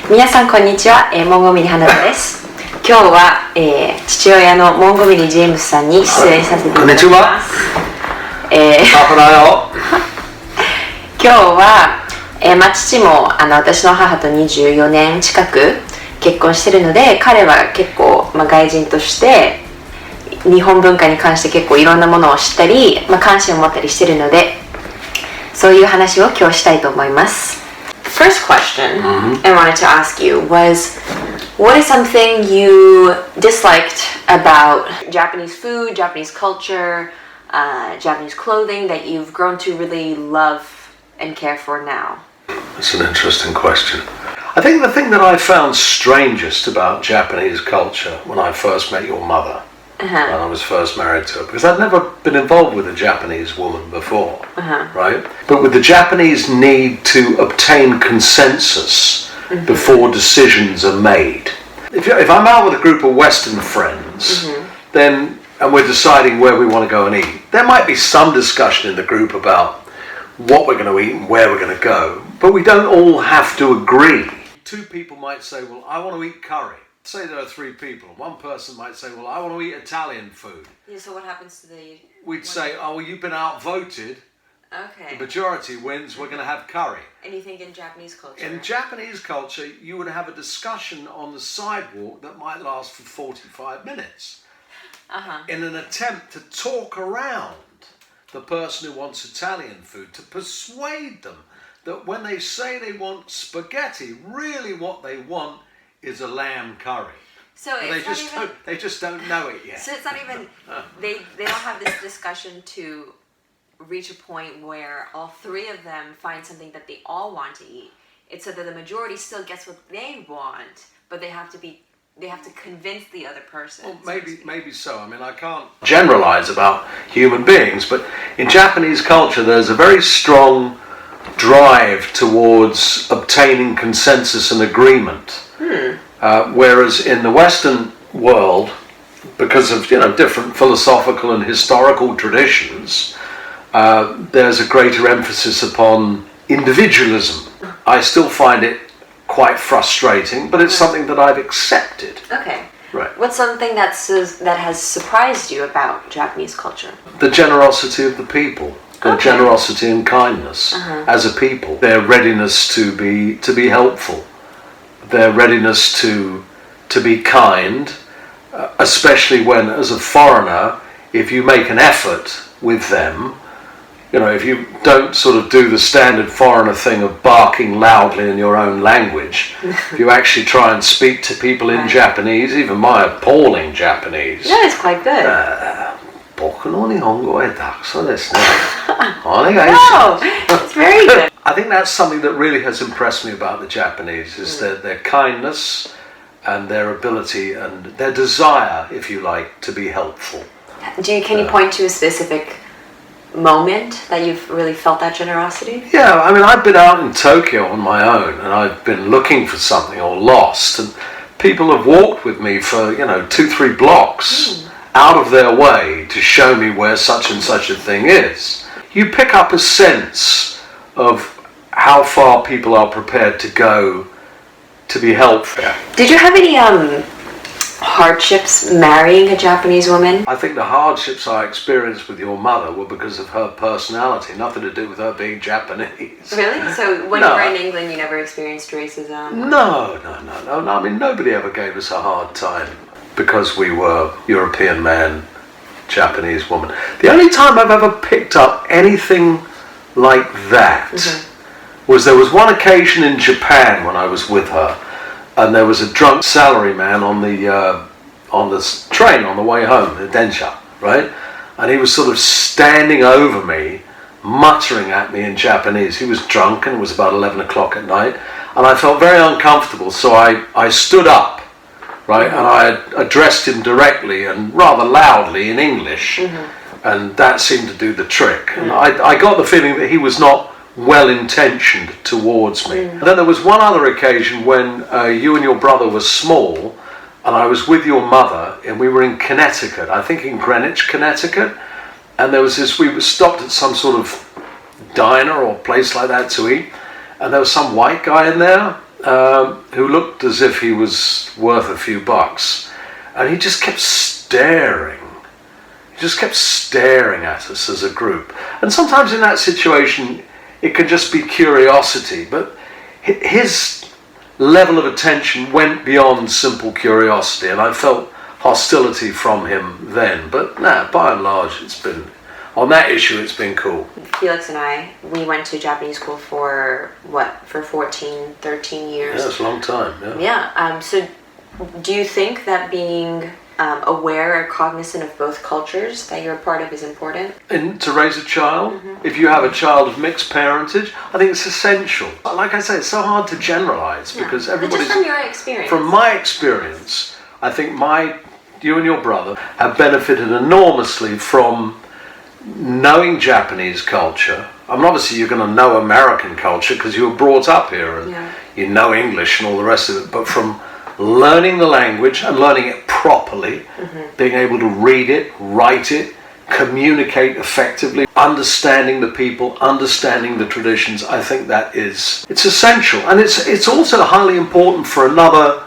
皆さんこんにちは、モンゴメリ花田です。今日は、父親のモンゴメリジェームスさんに出演させていただきます。こんにちは。今日は、父も私の母と24年近く結婚しているので、彼は結構、外人として日本文化に関して結構いろんなものを知ったり、関心を持ったりしているので、そういう話を今日したいと思います。First question I wanted to ask you was, what is something you disliked about Japanese food, Japanese culture, Japanese clothing that you've grown to really love and care for now? That's an interesting question. I think the thing that I found strangest about Japanese culture when I first met your mother, when I was first married to her, because I'd never been involved with a Japanese woman before, right? But with the Japanese need to obtain consensus before decisions are made. If I'm out with a group of Western friends, then, and we're deciding where we want to go and eat, there might be some discussion in the group about what we're going to eat and where we're going to go, but we don't all have to agree. Two people might say, well, I want to eat curry. Say there are three people. One person might say, well, I want to eat Italian food. Yeah, so what happens to the... We'd say, oh, well, you've been outvoted. Okay. The majority wins, we're going to have curry. And you think in Japanese culture? In Japanese culture, you would have a discussion on the sidewalk that might last for 45 minutes. In an attempt to talk around the person who wants Italian food, to persuade them that when they say they want spaghetti, really what they want is a lamb curry. So they just don't know it yet. So it's not even they don't have this discussion to reach a point where all three of them find something that they all want to eat. It's so that the majority still gets what they want, but they have to convince the other person. Well, maybe so. I mean, I can't generalize about human beings, but in Japanese culture there's a very strong drive towards obtaining consensus and agreement. Whereas in the Western world, because of different philosophical and historical traditions, there's a greater emphasis upon individualism. I still find it quite frustrating, but it's something that I've accepted. Okay. Right. What's something that has surprised you about Japanese culture? The generosity of the people. Their generosity and kindness as a people. Their readiness to be helpful. Their readiness to be kind, especially when, as a foreigner, if you make an effort with them, if you don't sort of do the standard foreigner thing of barking loudly in your own language, if you actually try and speak to people in Japanese, even my appalling Japanese. Yeah, it's quite good. 僕の日本語はたくさんですね。No, it's very good. I think that's something that really has impressed me about the Japanese is their kindness and their ability and their desire, if you like, to be helpful. Can you point to a specific moment that you've really felt that generosity? Yeah, I mean, I've been out in Tokyo on my own and I've been looking for something or lost, and people have walked with me for 2-3 blocks out of their way to show me where such and such a thing is. You pick up a sense of how far people are prepared to go to be helpful. Did you have any hardships marrying a Japanese woman? I think the hardships I experienced with your mother were because of her personality, nothing to do with her being Japanese. Really? So when you were in England, you never experienced racism? No. I mean, nobody ever gave us a hard time because we were European man, Japanese woman. The only time I've ever picked up anything like that was there was one occasion in Japan when I was with her, and there was a drunk salaryman on the train on the way home, the densha, right? And he was sort of standing over me, muttering at me in Japanese. He was drunk and it was about 11 o'clock at night, and I felt very uncomfortable, so I stood up, right, and I addressed him directly and rather loudly in English, and that seemed to do the trick. And I got the feeling that he was not well-intentioned towards me. And then there was one other occasion when you and your brother were small, and I was with your mother, and we were in Connecticut, I think in Greenwich, Connecticut, and there was we were stopped at some sort of diner or place like that to eat, and there was some white guy in there, who looked as if he was worth a few bucks, and he just kept staring. He just kept staring at us as a group. And sometimes in that situation, it can just be curiosity, but his level of attention went beyond simple curiosity, and I felt hostility from him then. But by and large, on that issue, it's been cool. Felix and I, we went to Japanese school for 14, 13 years. Yeah, it's a long time. Yeah. So do you think that being aware or cognizant of both cultures that you're a part of is important? And to raise a child, if you have a child of mixed parentage, I think it's essential. Like I say, it's so hard to generalize because everybody's... But just from your experience. From my experience, I think you and your brother have benefited enormously from knowing Japanese culture. I mean, obviously you're going to know American culture because you were brought up here and you know English and all the rest of it, but from learning the language and learning it properly, being able to read it, write it, communicate effectively, understanding the people, understanding the traditions, I think it's essential. And it's also highly important for another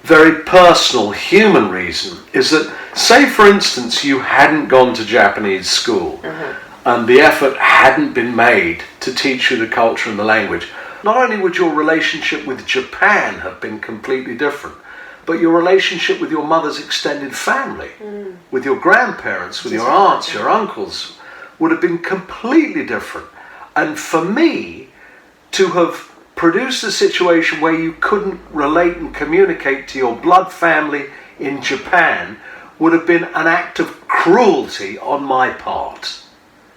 very personal human reason, is that, say for instance, you hadn't gone to Japanese school and the effort hadn't been made to teach you the culture and the language. Not only would your relationship with Japan have been completely different, but your relationship with your mother's extended family, with your grandparents, with your aunts, your uncles, would have been completely different. And for me, to have produced a situation where you couldn't relate and communicate to your blood family in Japan would have been an act of cruelty on my part.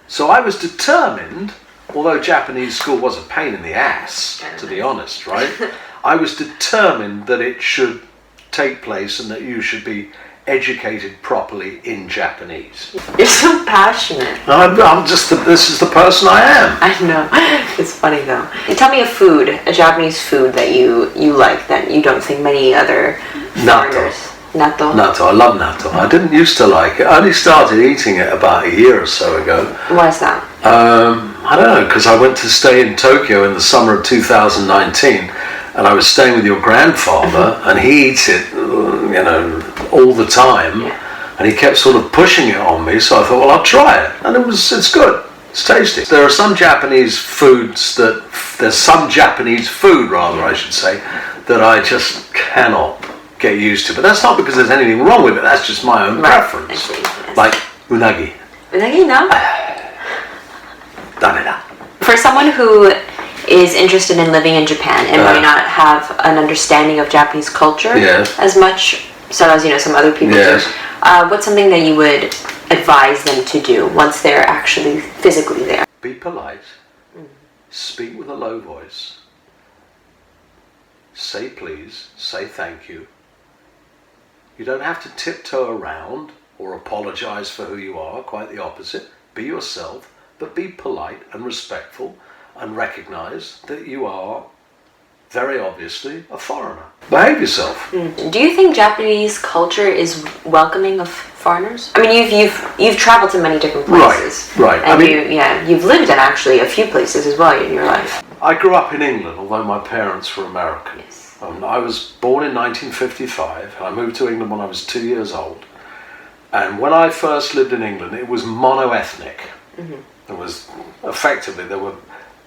So I was determined, although Japanese school was a pain in the ass, to be honest, right? I was determined that it should take place and that you should be educated properly in Japanese. You're so passionate. This is the person I am. I know. It's funny though. Tell me a Japanese food that you like that you don't think many other foreigners. Natto. Natto. I love natto. I didn't used to like it. I only started eating it about a year or so ago. Why is that? I don't know, because I went to stay in Tokyo in the summer of 2019, and I was staying with your grandfather, and he eats it, all the time, and he kept sort of pushing it on me. So I thought, well, I'll try it, and it's good. It's tasty. There's some Japanese food, rather, I should say, that I just cannot get used to. But that's not because there's anything wrong with it. That's just my own preference. Like unagi. Unagi, no? Dameda. For someone who is interested in living in Japan and might not have an understanding of Japanese culture as much so as some other people do, what's something that you would advise them to do once they're actually physically there? Be polite. Speak with a low voice. Say please. Say thank you. You don't have to tiptoe around or apologize for who you are. Quite the opposite. Be yourself, but be polite and respectful and recognize that you are very obviously a foreigner. Behave yourself. Do you think Japanese culture is welcoming of foreigners? I mean, you've traveled to many different places. Right. And you've lived in actually a few places as well in your life. I grew up in England, although my parents were American. Yes. I was born in 1955. I moved to England when I was 2 years old. And when I first lived in England, it was mono-ethnic. It was effectively, there were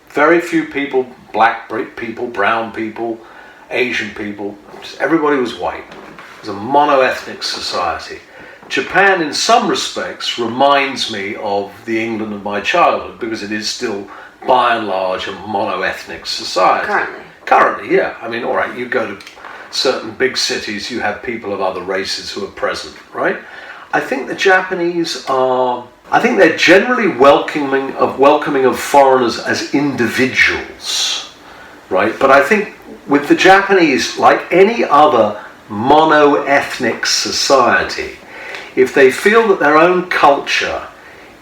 very few people, black people, brown people, Asian people. Everybody was white. It was a mono-ethnic society. Japan, in some respects, reminds me of the England of my childhood because it is still, by and large, a mono-ethnic society. Currently, yeah. I mean, all right, you go to certain big cities, you have people of other races who are present, right? I think the Japanese they're generally welcoming of foreigners as individuals, right? But I think with the Japanese, like any other mono-ethnic society, if they feel that their own culture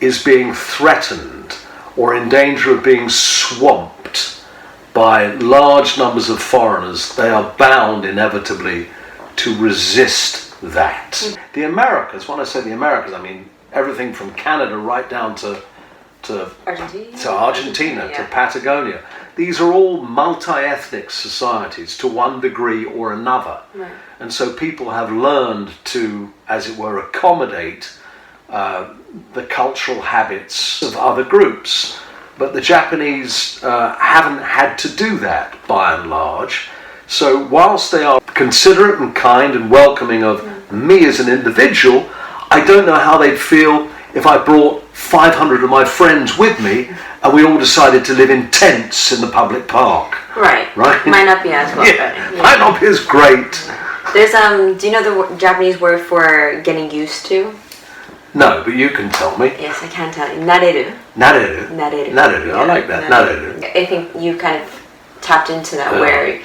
is being threatened or in danger of being swamped by large numbers of foreigners, they are bound inevitably to resist that. The Americas, when I say the Americas, I mean everything from Canada right down to to Argentina, Argentina, yeah. to Patagonia. These are all multi-ethnic societies to one degree or another. Right. And so people have learned to, as it were, accommodate the cultural habits of other groups. But the Japanese haven't had to do that by and large. So whilst they are considerate and kind and welcoming of me as an individual, I don't know how they'd feel if I brought 500 of my friends with me and we all decided to live in tents in the public park. Right. Might not be as well. Yeah, might not be as great. There's do you know the Japanese word for getting used to? No, but you can tell me. Yes, I can tell you. Nareru. Nareru. Nareru. Nareru. I like that. Nareru. I think you kind of tapped into that where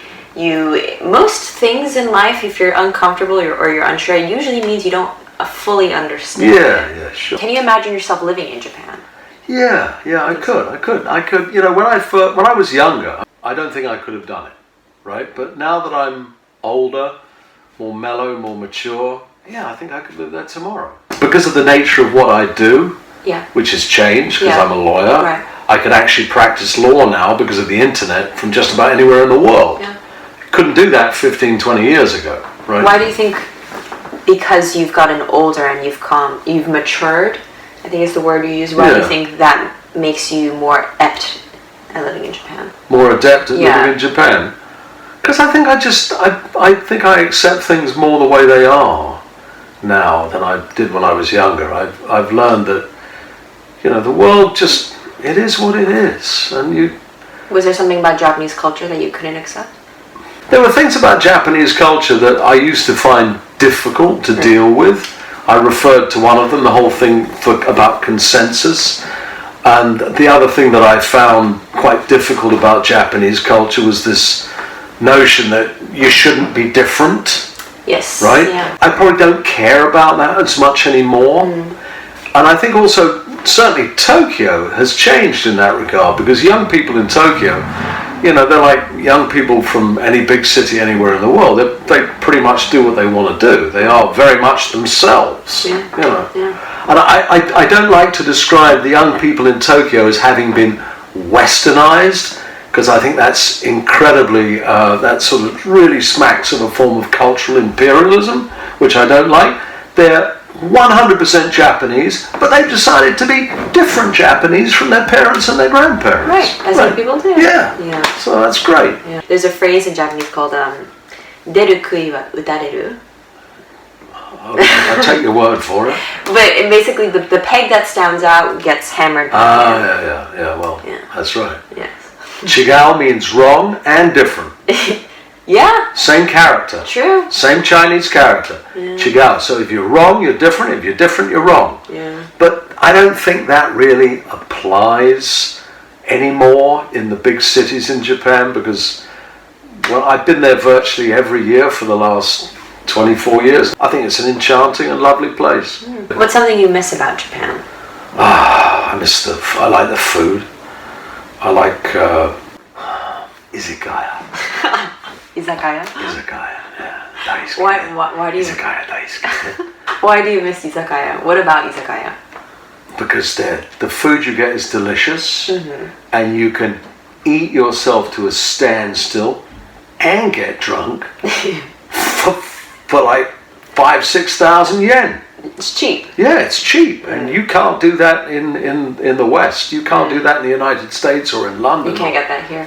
most things in life, if you're uncomfortable or you're unsure, it usually means you don't fully understand. Yeah, sure. Can you imagine yourself living in Japan? Yeah, I could. You know, when I was younger, I don't think I could have done it, right? But now that I'm older, more mellow, more mature, I think I could live there tomorrow. Because of the nature of what I do, which has changed because I'm a lawyer, right. I could actually practice law now because of the internet from just about anywhere in the world. Yeah. Couldn't do that 15, 20 years ago, right? Why do you think, because you've gotten older and you've matured, I think is the word you use, why do you think that makes you more apt at living in Japan? More adept at living in Japan? Because I think I think I accept things more the way they are now than I did when I was younger. I've learned that, the world just, it is what it is. And Was there something about Japanese culture that you couldn't accept? There were things about Japanese culture that I used to find difficult to deal with. I referred to one of them, the whole thing about consensus. And the other thing that I found quite difficult about Japanese culture was this notion that you shouldn't be different. Yes. Right? Yeah. I probably don't care about that as much anymore. And I think also, certainly Tokyo has changed in that regard, because young people in Tokyo, they're like young people from any big city anywhere in the world. They pretty much do what they want to do. They are very much themselves. Yeah. And I don't like to describe the young people in Tokyo as having been westernized, because I think that's incredibly, that sort of really smacks of a form of cultural imperialism, which I don't like. They're 100% Japanese, but they've decided to be different Japanese from their parents and their grandparents. Right, as some people do. Yeah. So that's great. Yeah. There's a phrase in Japanese called "deru kui wa utareru." I'll take your word for it. But basically, the peg that stands out gets hammered. Well, that's right. Yes. Chigao means wrong and different. Yeah. Same character. True. Same Chinese character. Yeah. Chigao. So if you're wrong, you're different. If you're different, you're wrong. Yeah. But I don't think that really applies anymore in the big cities in Japan, because, well, I've been there virtually every year for the last 24 years. I think it's an enchanting and lovely place. What's something you miss about Japan? I like the food. I like izakaya. Izakaya? Izakaya, yeah. Daisuke. Why do you? Izakaya daisuke. Why do you miss izakaya? What about izakaya? Because the food you get is delicious, and you can eat yourself to a standstill and get drunk for like 5,000-6,000 yen. It's cheap. Yeah, it's cheap, and you can't do that in the West. You can't do that in the United States or in London. You can't get that here.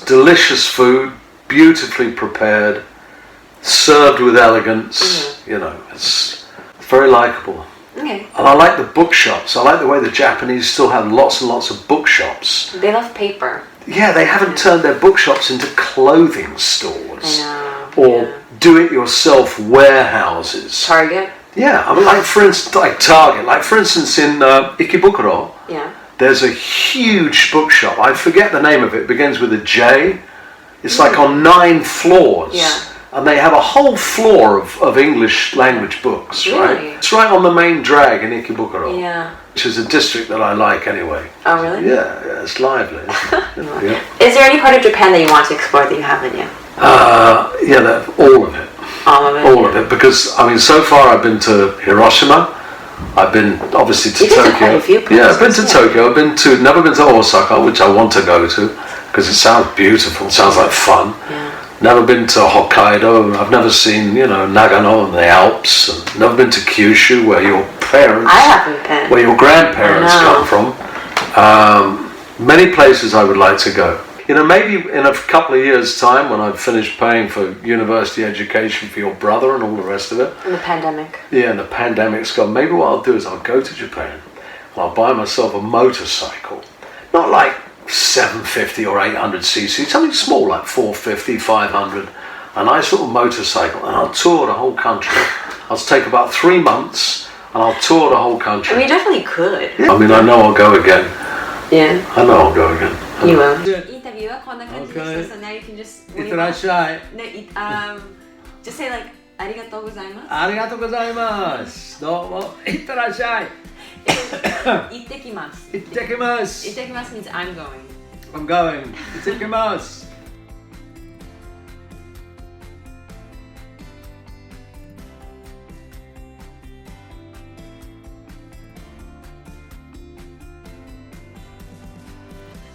Delicious food, beautifully prepared, served with elegance. It's very likable. Okay. And I like the bookshops. I like the way the Japanese still have lots and lots of bookshops. They love paper. Yeah, they haven't turned their bookshops into clothing stores. I know. Or do-it-yourself warehouses. Target. Yeah, I mean, like for instance, like Target. Like for instance, in Ikebukuro, there's a huge bookshop. I forget the name of it. It begins with a J. It's like on 9 floors. Yeah. And they have a whole floor of English language books, right? Really? It's right on the main drag in Ikebukuro. Yeah. Which is a district that I like anyway. Oh, really? Yeah, it's lively. Yeah. Is there any part of Japan that you want to explore that you haven't yet? All of it. All of it? All of it, because, I mean, so far I've been to Hiroshima, I've been obviously to You've been to Tokyo. quite a few Yeah, I've been to places, Tokyo. Never been to Osaka, which I want to go to because it sounds beautiful. It sounds like fun. Yeah. Never been to Hokkaido. I've never seen, Nagano and the Alps. And never been to Kyushu, where your parents, I haven't been. where your grandparents I know. come from. Many places I would like to go. Maybe in a couple of years' time, when I've finished paying for university education for your brother and all the rest of it. In the pandemic. Yeah, and the pandemic's gone. Maybe what I'll do is I'll go to Japan and I'll buy myself a motorcycle. Not like 750 or 800cc, something small like 450, 500. A nice little motorcycle, and I'll tour the whole country. I'll take about 3 months and I'll tour the whole country. I mean, you definitely could. I mean, I know I'll go again. Yeah. I know I'll go again. You will. インタビューはこんな感じでした。So now you can just. いってらっしゃい。Just say like ありがとうございます。ありがとうございます。どうもいってらっしゃい。行ってきます。行ってきます。行ってきます means I'm going. I'm going. 行ってきます。